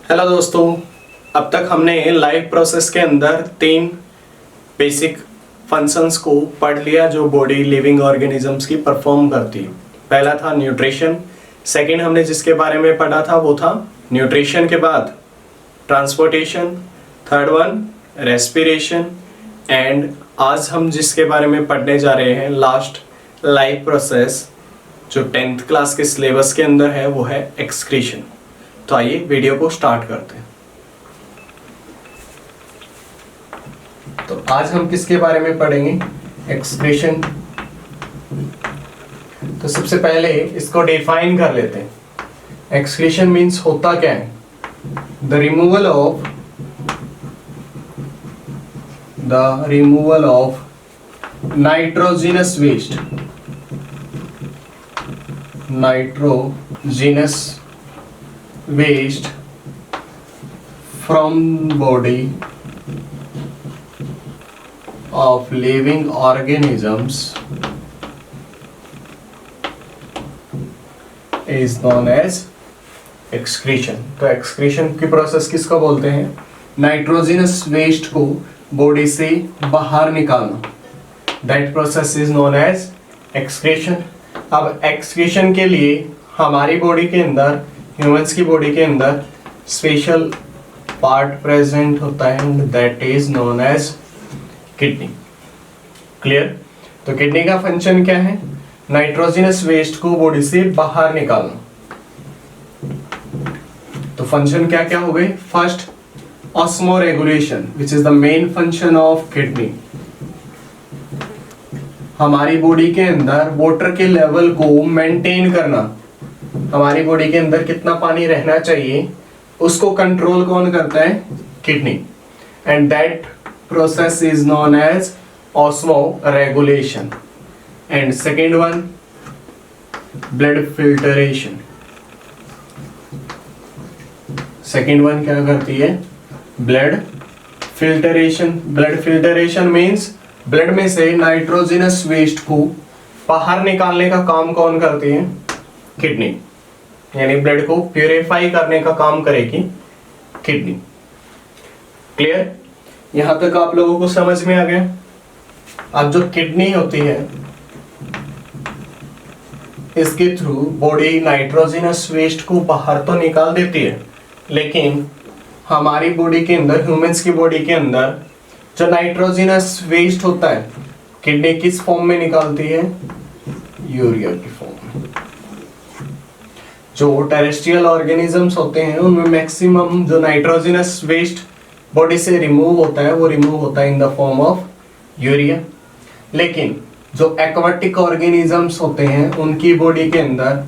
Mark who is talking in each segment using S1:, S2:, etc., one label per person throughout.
S1: Hello दोस्तों, अब तक हमने लाइफ प्रोसेस के अंदर 3 बेसिक फंक्शंस को पढ़ लिया जो बॉडी लिविंग ऑर्गेनिजम्स की परफॉर्म करती है। पहला था न्यूट्रिशन, सेकंड हमने जिसके बारे में पढ़ा था वो था न्यूट्रिशन के बाद transportation, third one respiration, and आज हम जिसके बारे में पढ़ने जा रहे हैं लास्ट लाइफ प्रोसेस जो 10th क्लास के सिलेबस के अंदर है वो है एक्सक्रीशन। तो आइए वीडियो को स्टार्ट करते हैं। तो आज हम किसके बारे में पढ़ेंगे? एक्सक्रीशन। तो सबसे पहले इसको डिफाइन कर लेते हैं। एक्सक्रीशन मीन्स होता क्या है? The removal of nitrogenous waste from body of living organisms is known as excretion। तो excretion की प्रोसेस किसको बोलते हैं? नाइट्रोजिनस वेस्ट को बॉडी से बाहर निकालना, that process is known as excretion। अब excretion के लिए हमारी बॉडी के अंदर, ह्यूमंस की बॉडी के अंदर स्पेशल पार्ट प्रेजेंट होता है and that is known as kidney. Clear? तो किडनी का फंक्शन क्या है? नाइट्रोजिनस वेस्ट को बॉडी से बाहर निकालना। तो फंक्शन क्या क्या हो गए? First, osmo regulation which is the main function of kidney. हमारी बॉडी के अंदर वाटर के लेवल को मेंटेन करना, हमारी बॉडी के अंदर कितना पानी रहना चाहिए उसको कंट्रोल कौन करता है? Kidney. And that process is known as osmoregulation. And second one, blood filtration. Second one क्या करती है? Blood filtration. Blood filtration means blood में से नाइट्रोजिनस वेस्ट को बाहर निकालने का काम कौन करती है? किडनी। यानी ब्लड को प्यूरिफाई करने का काम करेगी किडनी। क्लियर? यहां तक आप लोगों को समझ में आ गया? अब जो किडनी होती है इसके थ्रू बॉडी नाइट्रोजिनस वेस्ट को बाहर तो निकाल देती है, लेकिन हमारी बॉडी के अंदर, ह्यूमंस की बॉडी के अंदर जो नाइट्रोजिनस वेस्ट होता है किडनी किस फॉर्म में निकालती है? यूरिया की फॉर्म में। जो टेरेस्ट्रियल ऑर्गेनिजम्स होते हैं उनमें मैक्सिमम जो नाइट्रोजिनस वेस्ट बॉडी से रिमूव होता है वो रिमूव होता है in the form of urea. लेकिन जो एक्वाटिक ऑर्गेनिजम्स होते हैं उनकी बॉडी के अंदर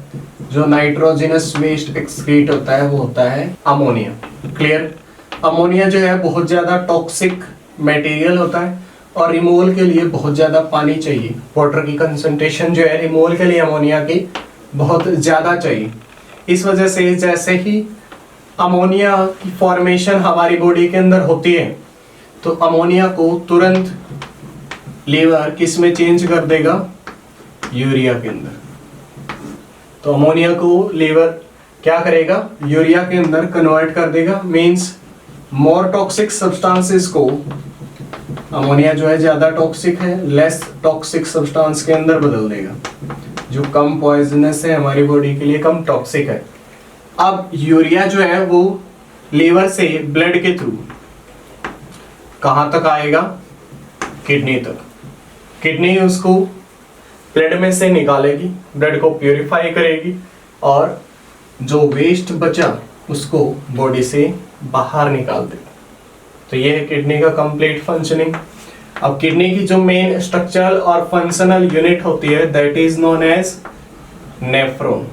S1: जो नाइट्रोजिनस वेस्ट एक्सक्रीट होता है वो होता है अमोनिया। क्लियर? अमोनिया जो है बहुत ज्यादा टॉक्सिक मटेरियल होता है और रिमूवल के लिए बहुत ज्यादा पानी चाहिए। वाटर की कंसंट्रेशन जो है रिमूवल के लिए अमोनिया की बहुत ज्यादा चाहिए। इस वजह से जैसे ही अमोनिया की फॉर्मेशन हमारी बॉडी के अंदर होती है तो अमोनिया को तुरंत लीवर किस में चेंज कर देगा? यूरिया के अंदर। तो अमोनिया को लीवर क्या करेगा? यूरिया के अंदर कन्वर्ट कर देगा। मींस मोर टॉक्सिक सब्सटेंसेस को, अमोनिया जो है ज्यादा टॉक्सिक है, लेस टॉक्सिक सब्सटेंस के अंदर बदल देगा जो कम पॉइजनस है, हमारी बॉडी के लिए कम टॉक्सिक है। अब यूरिया जो है वो लीवर से ब्लड के थ्रू कहां तक आएगा? किडनी तक। किडनी उसको ब्लड में से निकालेगी, ब्लड को प्यूरिफाई करेगी और जो वेस्ट बचा उसको बॉडी से बाहर निकाल देगी। तो ये है किडनी का कंप्लीट फंक्शनिंग। अब किडनी की जो मेन स्ट्रक्चरल और फंक्शनल यूनिट होती है that is known as nephron.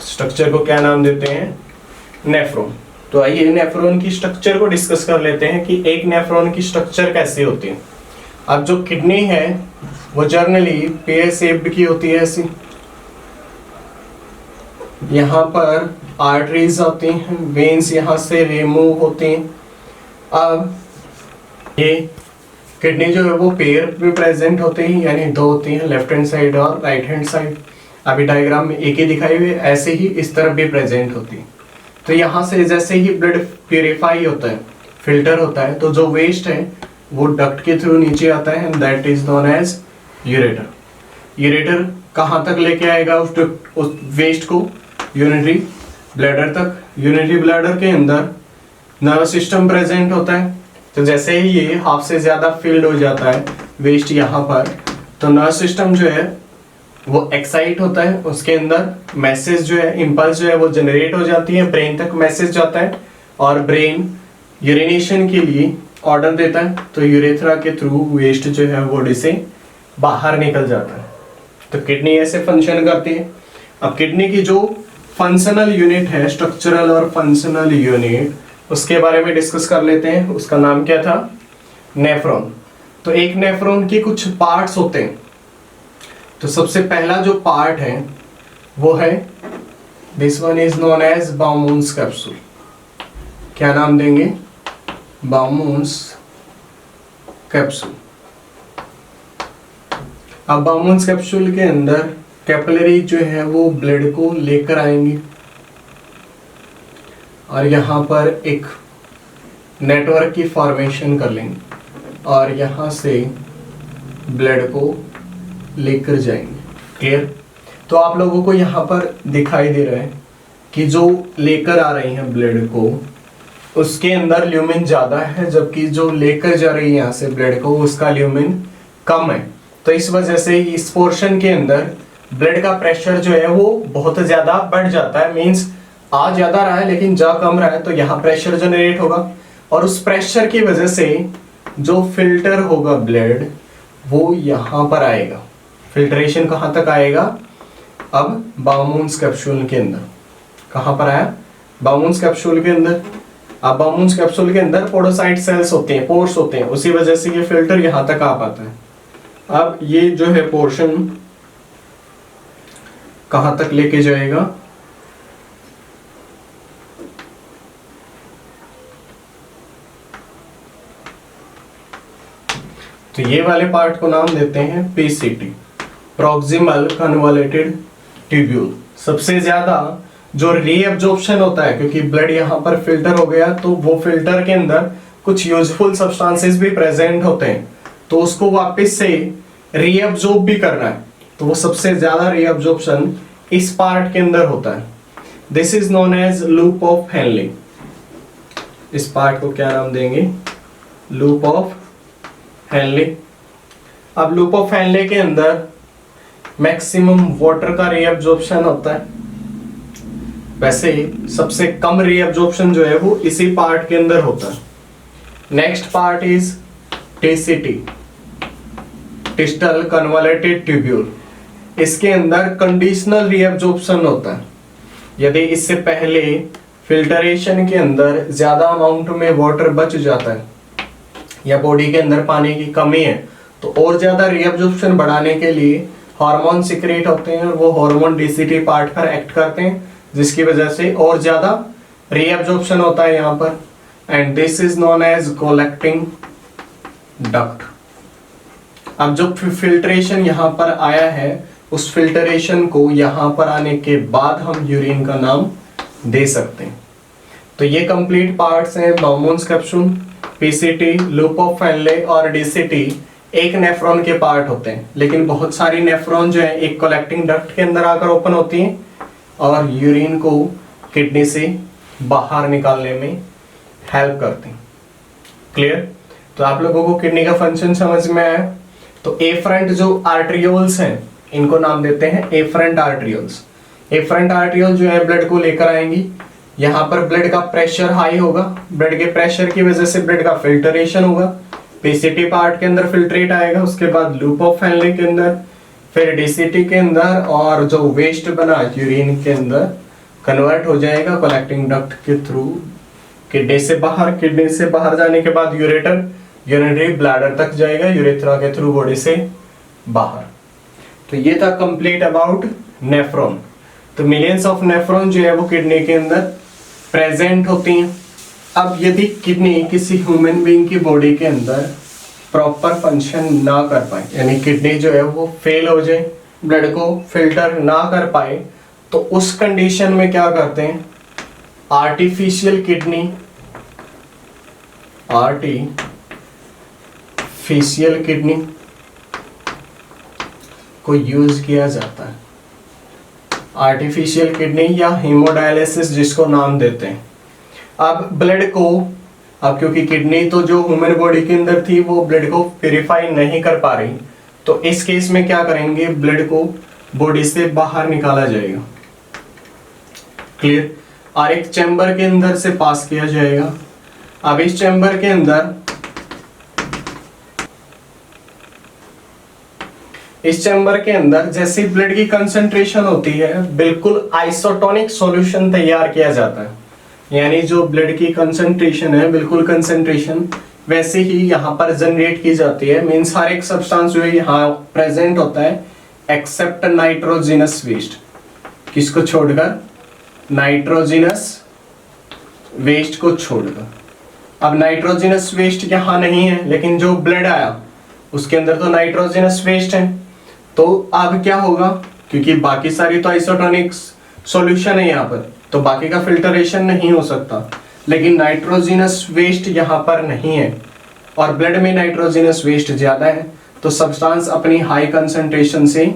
S1: Structure को क्या नाम देते हैं? नेफ्रॉन। तो आइए नेफ्रॉन की स्ट्रक्चर को डिस्कस कर लेते हैं कि एक नेफ्रॉन की स्ट्रक्चर कैसी होती है। अब जो किडनी है वो जर्नली पेयर शेप्ड की होती है ऐसी। यहाँ पर आर्टरीज होती हैं, वेन्स यहाँ से रिमूव होती हैं। अब ये किडनी जो है वो पेयर में प्रेजेंट होते हैं, यानी दो होती हैं, लेफ्ट हैंड साइड और राइट हैंड साइड। अभी डायग्राम में एक ही दिखाई हुई है, ऐसे ही इस तरफ भी प्रेजेंट होती है। तो यहाँ से जैसे ही ब्लड प्यूरिफाई होता है, फिल्टर होता है, तो जो वेस्ट है वो डक्ट के थ्रू नीचे आता है and that is known as ureter. Ureter कहाँ तक लेके आएगा उस वेस्ट को? यूरिनरी ब्लैडर तक। यूरिनरी ब्लैडर के अंदर नर्वस सिस्टम प्रेजेंट होता है, तो जैसे ही ये हाफ से ज्यादा फिल्ड हो जाता है वेस्ट यहाँ पर, तो नर्वस सिस्टम जो है वो एक्साइट होता है, उसके अंदर मैसेज जो है, इम्पल्स जो है वो जनरेट हो जाती है, ब्रेन तक मैसेज जाता है और ब्रेन यूरिनेशन के लिए ऑर्डर देता है, तो यूरेथ्रा के थ्रू वेस्ट जो है बॉडी से बाहर निकल जाता है। तो किडनी ऐसे फंक्शन करती है। अब किडनी की जो फंक्शनल यूनिट है, स्ट्रक्चरल और फंक्शनल यूनिट, उसके बारे में डिस्कस कर लेते हैं। उसका नाम क्या था? नेफ्रॉन। तो एक नेफ्रॉन के कुछ पार्ट्स होते हैं। तो सबसे पहला जो पार्ट है वो है, this one is known as Bowman's capsule. क्या नाम देंगे? Bowman's capsule. अब बाउमून्स कैप्सूल के अंदर कैपिलरी जो है वो ब्लड को लेकर आएंगी और यहाँ पर एक नेटवर्क की फॉर्मेशन कर लेंगे और यहाँ से ब्लड को लेकर जाएंगे। क्लियर? तो आप लोगों को यहाँ पर दिखाई दे रहा है कि जो लेकर आ रही हैं ब्लड को, उसके अंदर ल्यूमिन ज़्यादा है, जबकि जो लेकर जा रही है यहाँ से ब्लड को, उसका ल्यूमिन कम है। तो इस वजह से इस पोर्शन के अंदर ब्लड का प्रेशर जो है वो बहुत ज़्यादा बढ़ जाता है। मीन्स आ ज़्यादा रहा है लेकिन जा कम रहा है, तो यहाँ प्रेशर जनरेट होगा और उस प्रेशर की वजह से जो फिल्टर होगा ब्लड वो यहाँ पर आएगा। फिल्ट्रेशन कहाँ तक आएगा? अब बाउमून्स कैप्सूल के अंदर। कहाँ पर आया? बाउमून्स कैप्सूल के अंदर। अब बाउमून्स कैप्सूल के अंदर पोडोसाइट सेल्स होते हैं, पोर्स होते हैं, उसी वजह से ये फिल्टर यहाँ तक आ पाता है। अब ये जो है पोर्शन कहाँ तक लेके जाएगा? तो ये वाले पार्ट को नाम देते हैं पीसीटी, प्रॉक्सिमल कन्वॉल्यूटेड ट्यूब्यूल। सबसे ज्यादा जो रीअब्जॉर्प्शन होता है, क्योंकि ब्लड यहाँ पर फिल्टर हो गया, तो वो फिल्टर के अंदर कुछ यूजफुल सब्सटेंसेस भी प्रेजेंट होते हैं, तो उसको वापस से रीअब्जॉर्ब भी करना है, तो वो सबसे ज्यादा रीअब्जॉर्प्शन इस पार्ट के अंदर होता है। This is known as loop of Henley. इस पार्ट को क्या नाम देंगे? Loop of Henley. अब लूप ऑफ हेनले के अंदर मैक्सिमम वाटर का रीअब्जॉर्प्शन होता है। वैसे सबसे कम रीअब्जॉर्प्शन जो है वो इसी पार्ट के अंदर होता है। Next part is TCT, distal कन्वॉल्यूटेड tubule. इसके अंदर कंडीशनल रीअब्जॉर्प्शन होता है। यदि इससे पहले फिल्टरेशन के अंदर ज्यादा अमाउंट में वाटर बच जाता है या बॉडी के अंदर पानी की कमी है, तो और ज्यादा रीअब्जॉर्प्शन बढ़ाने के लिए हार्मोन सिक्रेट होते हैं और वो हार्मोन डीसीटी पार्ट पर एक्ट करते हैं, जिसकी वजह से और ज्यादा रीअब्जॉर्प्शन होता है यहाँ पर। And this is known as collecting duct. अब जो फिल्ट्रेशन यहाँ पर आया है, उस फिल्ट्रेशन को यहाँ पर आने के बाद हम यूरिन का नाम दे सकते हैं। तो ये कंप्लीट पार्ट्स हैं Bowman's capsule, PCT, loop of Henle और डीसीटी एक नेफ्रॉन के पार्ट होते हैं, लेकिन बहुत सारी नेफ्रॉन जो है एक कलेक्टिंग डक्ट के अंदर आकर ओपन होती हैं और यूरिन को किडनी से बाहर निकालने में हेल्प करते हैं। क्लियर? तो आप लोगों को किडनी का फंक्शन समझ में आया। तो एफरंट जो आर्टरियोल्स हैं, इनको नाम देते हैं एफरंट आर्टरियोल्स। एफरंट आर्टरियोल जो है ब्लड को लेकर आएंगी। यहाँ पर ब्लड का प्रेशर हाई होगा, ब्लड के प्रेशर की वजह से ब्लड का फिल्टरेशन होगा, पीसीटी पार्ट के अंदर फिल्ट्रेट आएगा, उसके बाद लूप ऑफ हेनले के अंदर, फिर डीसीटी के अंदर, और जो वेस्ट बना यूरिन के अंदर कन्वर्ट हो जाएगा कलेक्टिंग डक्ट के थ्रू किडनी से बाहर। किडनी से बाहर जाने के बाद यूरेटर, यूरिनरी ब्लैडर तक जाएगा, यूरेथ्रा के थ्रू बॉडी से बाहर। तो ये था कंप्लीट अबाउट नेफ्रॉन। तो मिलियंस ऑफ नेफ्रॉन जो है वो किडनी के अंदर प्रेजेंट होती हैं। अब यदि किडनी किसी ह्यूमन बीइंग की बॉडी के अंदर प्रॉपर फंक्शन ना कर पाए, यानी किडनी जो है वो फेल हो जाए, ब्लड को फिल्टर ना कर पाए, तो उस कंडीशन में क्या करते हैं? आर्टिफिशियल किडनी को यूज किया जाता है। आर्टिफिशियल किडनी या हीमोडायलिसिस जिसको नाम देते हैं। अब ब्लड को, अब क्योंकि किडनी तो जो ह्यूमन बॉडी के अंदर थी वो ब्लड को प्यूरिफाई नहीं कर पा रही, तो इस केस में क्या करेंगे, ब्लड को बॉडी से बाहर निकाला जाएगा। क्लियर। और एक चैम्बर के अंदर से पास किया जाएगा। अब इस चैम्बर के अंदर जैसी ब्लड की कंसंट्रेशन होती है, बिल्कुल आइसोटोनिक सॉल्यूशन तैयार किया जाता है। यानी जो ब्लड की कंसंट्रेशन है, बिल्कुल कंसंट्रेशन वैसे ही यहाँ पर जनरेट की जाती है। मीन्स हर एक सब्सटेंस जो है यहाँ प्रेजेंट होता है एक्सेप्ट नाइट्रोजिनस वेस्ट। किसको छोड़कर? नाइट्रोजिनस वेस्ट को छोड़कर। अब नाइट्रोजिनस वेस्ट यहाँ नहीं है, लेकिन जो ब्लड आया उसके अंदर तो नाइट्रोजिनस वेस्ट है। तो अब क्या होगा, क्योंकि बाकी सारी तो आइसोटोनिक सॉल्यूशन है यहाँ पर, तो बाकी का फिल्टरेशन नहीं हो सकता। लेकिन नाइट्रोजिनस वेस्ट यहाँ पर नहीं है और ब्लड में नाइट्रोजिनस वेस्ट ज्यादा है, तो सब्सटेंस अपनी हाई कंसंट्रेशन से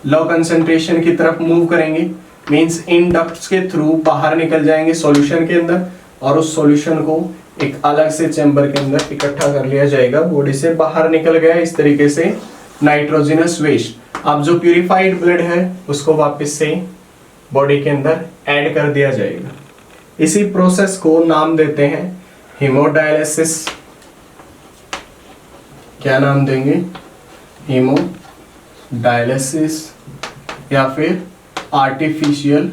S1: लो कंसंट्रेशन की तरफ मूव करेंगे। मींस इन डक्ट्स के थ्रू बाहर निकल जाएंगे सॉल्यूशन के अंदर, और उस सॉल्यूशन को एक अलग से चैम्बर के अंदर इकट्ठा कर लिया जाएगा। बॉडी से बाहर निकल गया इस तरीके से नाइट्रोजिनस वेस्ट। अब जो प्यूरिफाइड ब्लड है उसको वापस से बॉडी के अंदर ऐड कर दिया जाएगा। इसी प्रोसेस को नाम देते हैं हीमोडायलिसिस। क्या नाम देंगे? हीमोडायलिसिस या फिर आर्टिफिशियल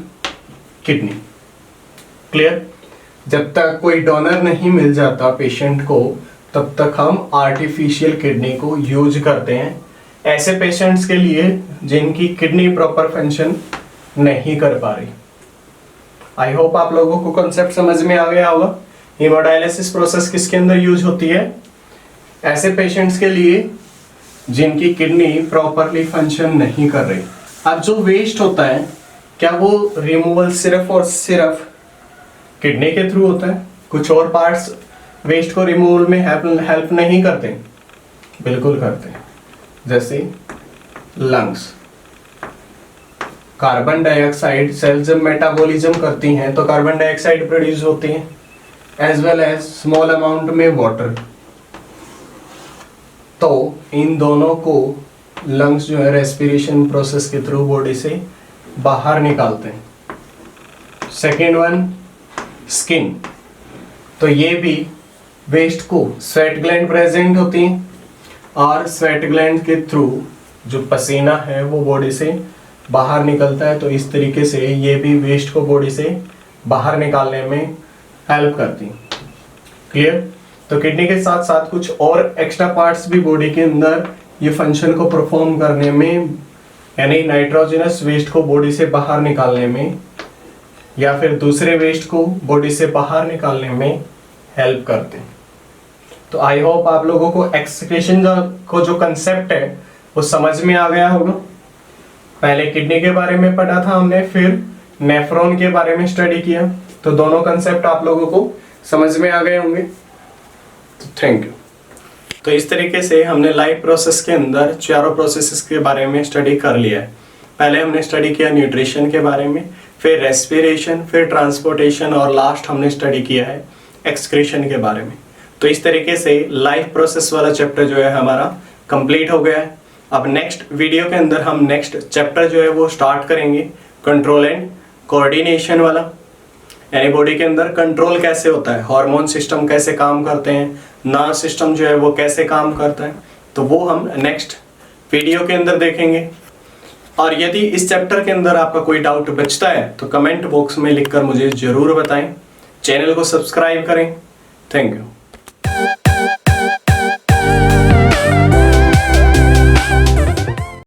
S1: किडनी। क्लियर। जब तक कोई डोनर नहीं मिल जाता पेशेंट को, तब तक हम आर्टिफिशियल किडनी को यूज करते हैं ऐसे पेशेंट्स के लिए जिनकी किडनी प्रॉपर फंक्शन नहीं कर पा रही। आई होप आप लोगों को कॉन्सेप्ट समझ में आ गया होगा। हीमोडायलिसिस प्रोसेस किसके अंदर यूज होती है? ऐसे पेशेंट्स के लिए जिनकी किडनी प्रॉपरली फंक्शन नहीं कर रही। अब जो वेस्ट होता है, क्या वो रिमूवल सिर्फ और सिर्फ किडनी के थ्रू होता है? कुछ और पार्ट्स वेस्ट को रिमूवल में हेल्प नहीं करते? बिल्कुल करते हैं। जैसे लंग्स, कार्बन डाइऑक्साइड सेल्स जब मेटाबॉलिज्म करती हैं तो कार्बन डाइऑक्साइड प्रोड्यूस होती है, as well as small amount में वाटर। तो इन दोनों को लंग्स जो है रेस्पिरेशन प्रोसेस के थ्रू बॉडी से बाहर निकालते हैं। सेकेंड वन स्किन, तो ये भी वेस्ट को, स्वेट ग्लैंड प्रेजेंट होती हैं और स्वेट ग्लैंड के थ्रू जो पसीना है वो बॉडी से बाहर निकलता है। तो इस तरीके से ये भी वेस्ट को बॉडी से बाहर निकालने में हेल्प करती है। क्लियर। तो किडनी के साथ साथ कुछ और एक्स्ट्रा पार्ट्स भी बॉडी के अंदर ये फंक्शन को परफॉर्म करने में, यानी नाइट्रोजनस वेस्ट को बॉडी से बाहर निकालने में या फिर दूसरे वेस्ट को बॉडी से बाहर निकालने में हेल्प करते हैं। तो आई होप आप लोगों को एक्सक्रीशन को जो कंसेप्ट है वो समझ में आ गया होगा। पहले किडनी के बारे में पढ़ा था हमने, फिर नेफ्रॉन के बारे में स्टडी किया, तो दोनों कंसेप्ट आप लोगों को समझ में आ गए होंगे। तो थैंक यू। तो इस तरीके से हमने लाइफ प्रोसेस के अंदर चारों प्रोसेसेस के बारे में स्टडी कर लिया है। पहले हमने स्टडी किया न्यूट्रिशन के बारे में, फिर रेस्पिरेशन, फिर ट्रांसपोर्टेशन और लास्ट हमने स्टडी किया है एक्सक्रीशन के बारे में। तो इस तरीके से लाइफ प्रोसेस वाला चैप्टर जो है हमारा कंप्लीट हो गया है। अब नेक्स्ट वीडियो के अंदर हम नेक्स्ट चैप्टर जो है वो स्टार्ट करेंगे कंट्रोल एंड कोऑर्डिनेशन वाला, यानी बॉडी के अंदर कंट्रोल कैसे होता है, हार्मोन सिस्टम कैसे काम करते हैं, नर्व सिस्टम जो है वो कैसे काम करता है, तो वो हम नेक्स्ट वीडियो के अंदर देखेंगे। और यदि इस चैप्टर के अंदर आपका कोई डाउट बचता है तो कमेंट बॉक्स में लिखकर मुझे जरूर बताएं। चैनल को सब्सक्राइब करें। Thank you.